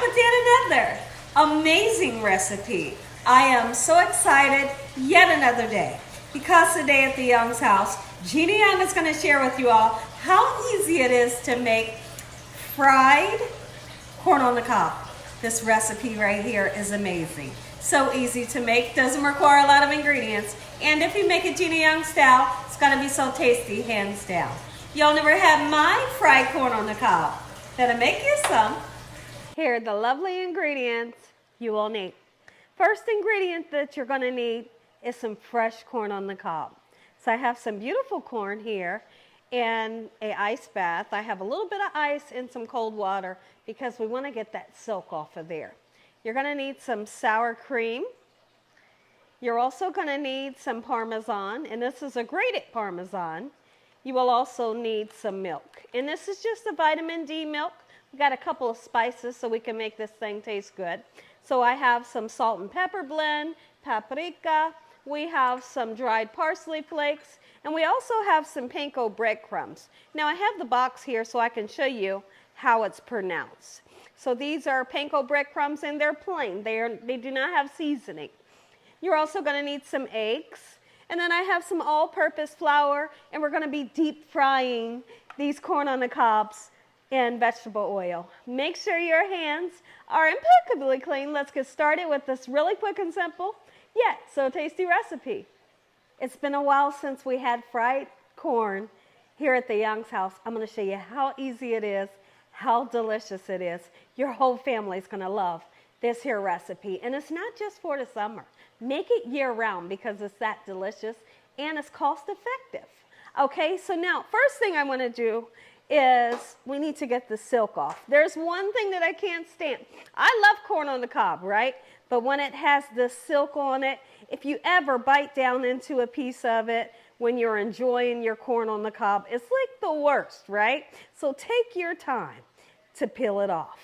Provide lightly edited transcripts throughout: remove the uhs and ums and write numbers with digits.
with yet another amazing recipe. I am so excited yet another day because today at the Young's house, Gina Young is going to share with you all how easy it is to make fried corn on the cob. This recipe right here is amazing. So easy to make, doesn't require a lot of ingredients, and if you make it Gina Young style, it's going to be so tasty, hands down. Y'all never had my fried corn on the cob. Better make you some. Here are the lovely ingredients you will need. First ingredient that you're going to need is some fresh corn on the cob. So I have some beautiful corn here in an ice bath. I have a little bit of ice and some cold water because we want to get that silk off of there. You're going to need some sour cream. You're also going to need some Parmesan, and this is a grated Parmesan. You will also need some milk, and this is just a vitamin D milk. We got a couple of spices so we can make this thing taste good. So I have some salt and pepper blend, paprika, we have some dried parsley flakes, and we also have some panko breadcrumbs. Now I have the box here so I can show you how it's pronounced. So these are panko breadcrumbs and they're plain. They do not have seasoning. You're also going to need some eggs, and then I have some all-purpose flour, and we're going to be deep frying these corn on the cobs in vegetable oil. Make sure your hands are impeccably clean. Let's get started with this really quick and simple, yet so tasty recipe. It's been a while since we had fried corn here at the Young's house. I'm going to show you how easy it is, how delicious it is. Your whole family's going to love this here recipe. And it's not just for the summer. Make it year round because it's that delicious and it's cost effective. Okay, so now first thing I want to do is we need to get the silk off. There's one thing that I can't stand. I love corn on the cob, right? But when it has the silk on it, if you ever bite down into a piece of it when you're enjoying your corn on the cob, it's like the worst, right? So take your time to peel it off,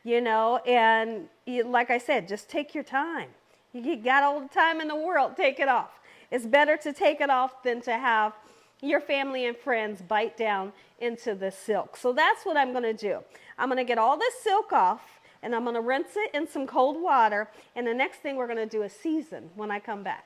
you know, and like I said, just take your time. You got all the time in the world, take it off. It's better to take it off than to have your family and friends bite down into the silk. So that's what I'm going to do. I'm going to get all this silk off, and I'm going to rinse it in some cold water, and the next thing we're going to do is season when I come back.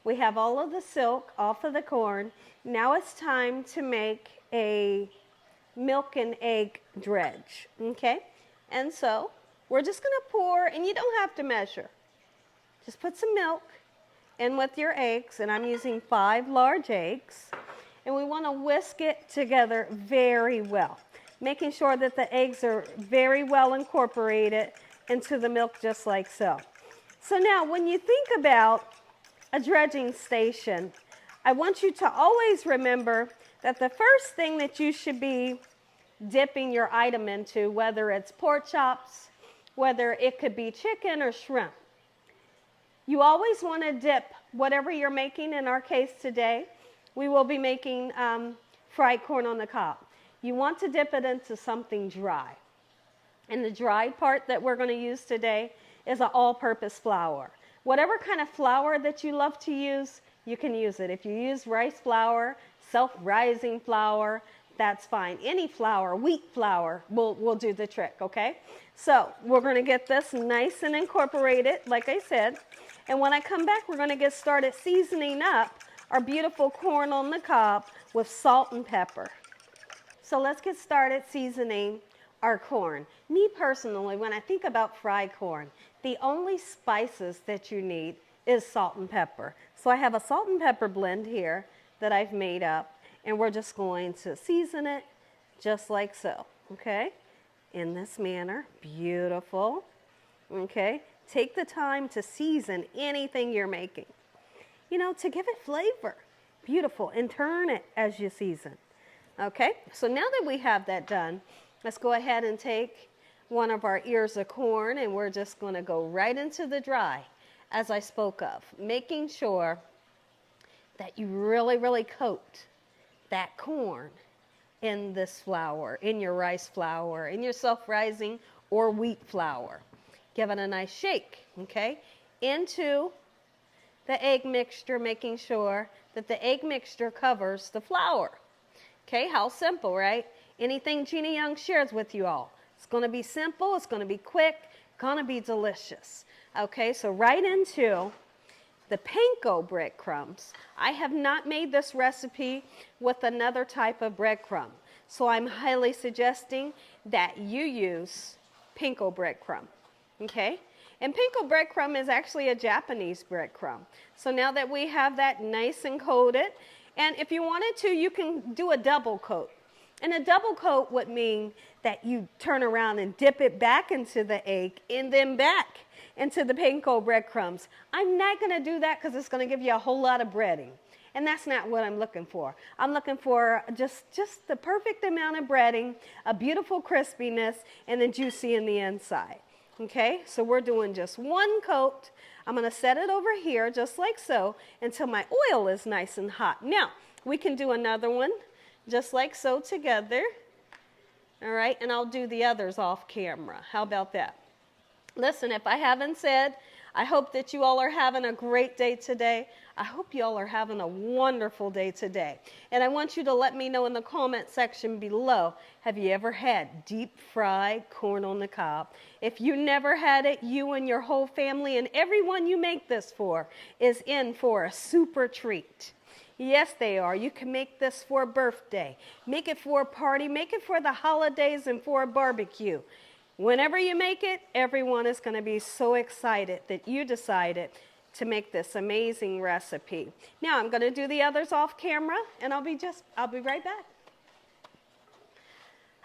We have all of the silk off of the corn. Now it's time to make a milk and egg dredge, okay? And so we're just going to pour, and you don't have to measure. Just put some milk in with your eggs, and I'm using 5 large eggs, and we want to whisk it together very well, making sure that the eggs are very well incorporated into the milk just like so. So now when you think about a dredging station, I want you to always remember that the first thing that you should be dipping your item into, whether it's pork chops, whether it could be chicken or shrimp, you always want to dip whatever you're making. In our case today, we will be making fried corn on the cob. You want to dip it into something dry. And the dried part that we're going to use today is an all-purpose flour. Whatever kind of flour that you love to use, you can use it. If you use rice flour, self-rising flour, that's fine. Any flour, wheat flour, will do the trick, okay? So we're going to get this nice and incorporated, like I said. And when I come back, we're going to get started seasoning up our beautiful corn on the cob with salt and pepper. So let's get started seasoning our corn. Me personally, when I think about fried corn, the only spices that you need is salt and pepper. So I have a salt and pepper blend here that I've made up, and we're just going to season it just like so, okay? In this manner, beautiful, okay? Take the time to season anything you're making, you know, to give it flavor. Beautiful, and turn it as you season. Okay, so now that we have that done, let's go ahead and take one of our ears of corn, and we're just going to go right into the dry, as I spoke of, making sure that you really, really coat that corn in this flour, in your rice flour, in your self-rising or wheat flour. Give it a nice shake, okay, into the egg mixture, making sure that the egg mixture covers the flour. Okay, how simple, right? Anything Gina Young shares with you all, It's going to be simple. It's going to be quick. Going to be delicious. Okay, so right into the panko breadcrumbs. I have not made this recipe with another type of breadcrumb. So I'm highly suggesting that you use panko breadcrumb. Okay? And panko breadcrumb is actually a Japanese breadcrumb. So now that we have that nice and coated, and if you wanted to, you can do a double coat. And a double coat would mean that you turn around and dip it back into the egg and then back into the panko breadcrumbs. I'm not going to do that because it's going to give you a whole lot of breading. And that's not what I'm looking for. I'm looking for just the perfect amount of breading, a beautiful crispiness, and then juicy in the inside. Okay, so we're doing just one coat. I'm going to set it over here just like so until my oil is nice and hot. Now, we can do another one just like so together. All right, and I'll do the others off camera. How about that? Listen, if I haven't said, I hope that you all are having a great day today. I hope you all are having a wonderful day today. And I want you to let me know in the comment section below, have you ever had deep fried corn on the cob? If you never had it, you and your whole family and everyone you make this for is in for a super treat. Yes, they are. You can make this for a birthday, make it for a party, make it for the holidays and for a barbecue. Whenever you make it, everyone is going to be so excited that you decided to make this amazing recipe. Now I'm going to do the others off camera and I'll be right back.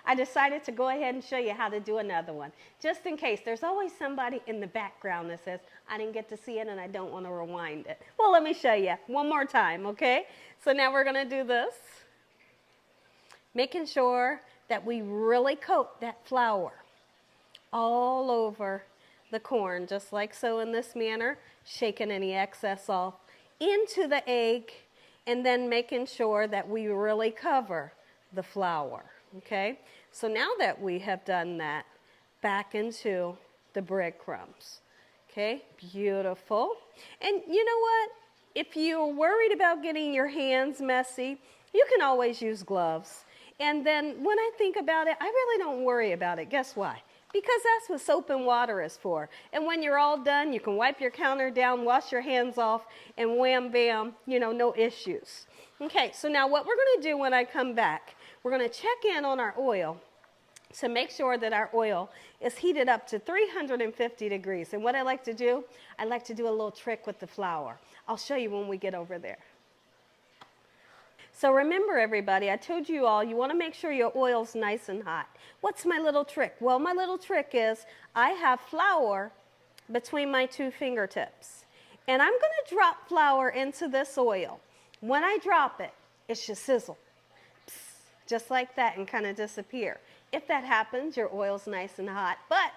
I decided to go ahead and show you how to do another one, just in case. There's always somebody in the background that says, I didn't get to see it and I don't want to rewind it. Well, let me show you one more time, okay? So now we're going to do this, making sure that we really coat that flour all over the corn, just like so in this manner, shaking any excess off into the egg, and then making sure that we really cover the flour. Okay, so now that we have done that, back into the breadcrumbs. Okay, beautiful. And you know what? If you're worried about getting your hands messy, you can always use gloves. And then when I think about it, I really don't worry about it. Guess why? Because that's what soap and water is for. And when you're all done, you can wipe your counter down, wash your hands off, and wham, bam, no issues. Okay, so now what we're going to do when I come back, we're going to check in on our oil to make sure that our oil is heated up to 350 degrees. And what I like to do a little trick with the flour. I'll show you when we get over there. So remember, everybody, I told you all, you want to make sure your oil's nice and hot. What's my little trick? Well, my little trick is I have flour between my two fingertips. And I'm going to drop flour into this oil. When I drop it, it should sizzle. Psst, just like that, and kind of disappear. If that happens, your oil's nice and hot. But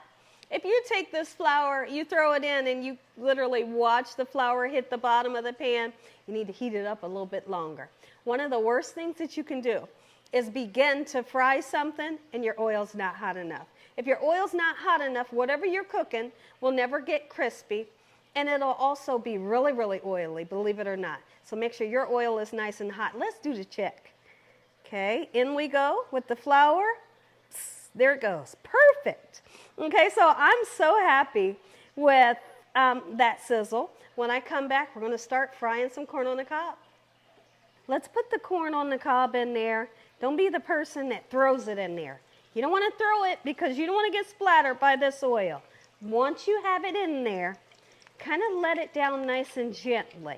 if you take this flour, you throw it in, and you literally watch the flour hit the bottom of the pan, you need to heat it up a little bit longer. One of the worst things that you can do is begin to fry something and your oil's not hot enough. If your oil's not hot enough, whatever you're cooking will never get crispy, and it'll also be really, really oily, believe it or not. So make sure your oil is nice and hot. Let's do the check. Okay, in we go with the flour. Psst, there it goes. Perfect. Okay, so I'm so happy with that sizzle. When I come back, we're going to start frying some corn on the cob. Let's put the corn on the cob in there. Don't be the person that throws it in there. You don't want to throw it because you don't want to get splattered by this oil. Once you have it in there, kind of let it down nice and gently.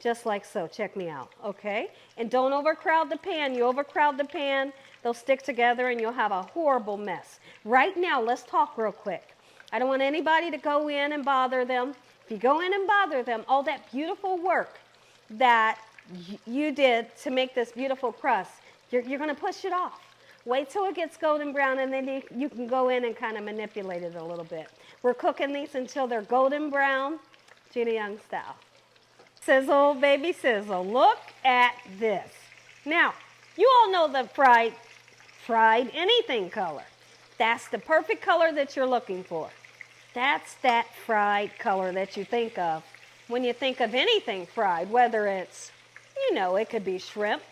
Just like so. Check me out, okay? And don't overcrowd the pan. You overcrowd the pan, they'll stick together and you'll have a horrible mess. Right now, let's talk real quick. I don't want anybody to go in and bother them. If you go in and bother them, all that beautiful work that you did to make this beautiful crust, you're going to push it off. Wait till it gets golden brown, and then you can go in and kind of manipulate it a little bit. We're cooking these until they're golden brown, Gina Young style. Sizzle, baby, sizzle. Look at this. Now, you all know the fried anything color. That's the perfect color that you're looking for. That's that fried color that you think of when you think of anything fried, whether it's, it could be shrimp,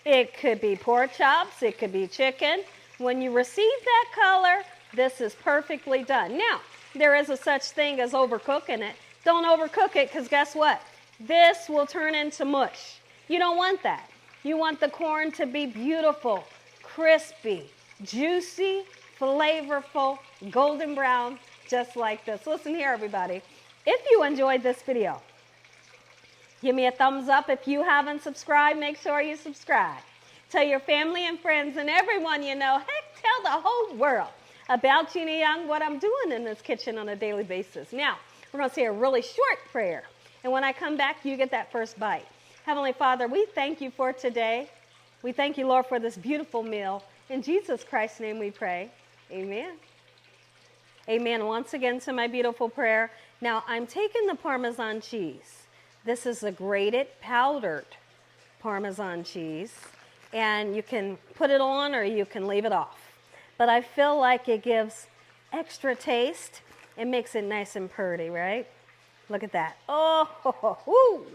it could be pork chops, it could be chicken, When you receive that color, this is perfectly done. Now, there is a such thing as overcooking it. Don't overcook it because guess what? This will turn into mush. You don't want that. You want the corn to be beautiful, crispy, juicy, flavorful, golden brown, just like this. Listen here, everybody. If you enjoyed this video, give me a thumbs up. If you haven't subscribed, make sure you subscribe. Tell your family and friends and everyone you know, heck, tell the whole world about Gina Young, what I'm doing in this kitchen on a daily basis. Now, we're going to say a really short prayer. And when I come back, you get that first bite. Heavenly Father, we thank you for today. We thank you, Lord, for this beautiful meal. In Jesus Christ's name we pray. Amen. Amen. Once again to my beautiful prayer. Now, I'm taking the Parmesan cheese. This is a grated, powdered Parmesan cheese. And you can put it on or you can leave it off. But I feel like it gives extra taste. It makes it nice and pretty, right? Look at that. Oh,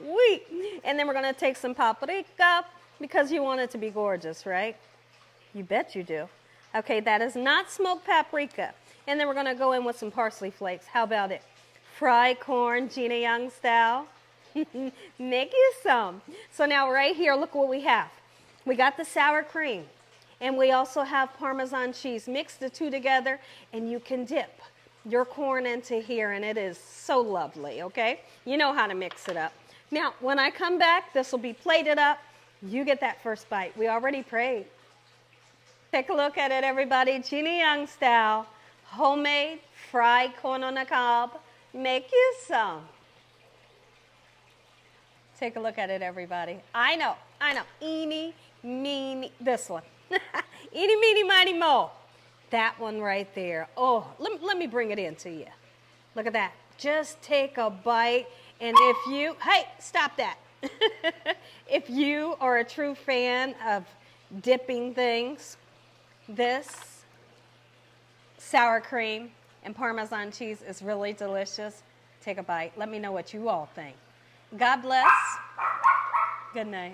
wee. And then we're going to take some paprika because you want it to be gorgeous, right? You bet you do. Okay, that is not smoked paprika. And then we're going to go in with some parsley flakes. How about it? Fried corn, Gina Young style. Make you some. So now right here, look what we have. We got the sour cream. And we also have Parmesan cheese. Mix the two together and you can dip your corn into here and it is so lovely, okay? You know how to mix it up. Now, when I come back, this will be plated up. You get that first bite. We already prayed. Take a look at it, everybody. Gina Young style, homemade fried corn on the cob. Make you some. Take a look at it, everybody. I know. Eeny, meeny, this one. Eeny, meeny, miny, mo. That one right there. Oh, let me bring it in to you. Look at that. Just take a bite. And if you, hey, stop that. If you are a true fan of dipping things, this sour cream and Parmesan cheese is really delicious. Take a bite. Let me know what you all think. God bless. Good night.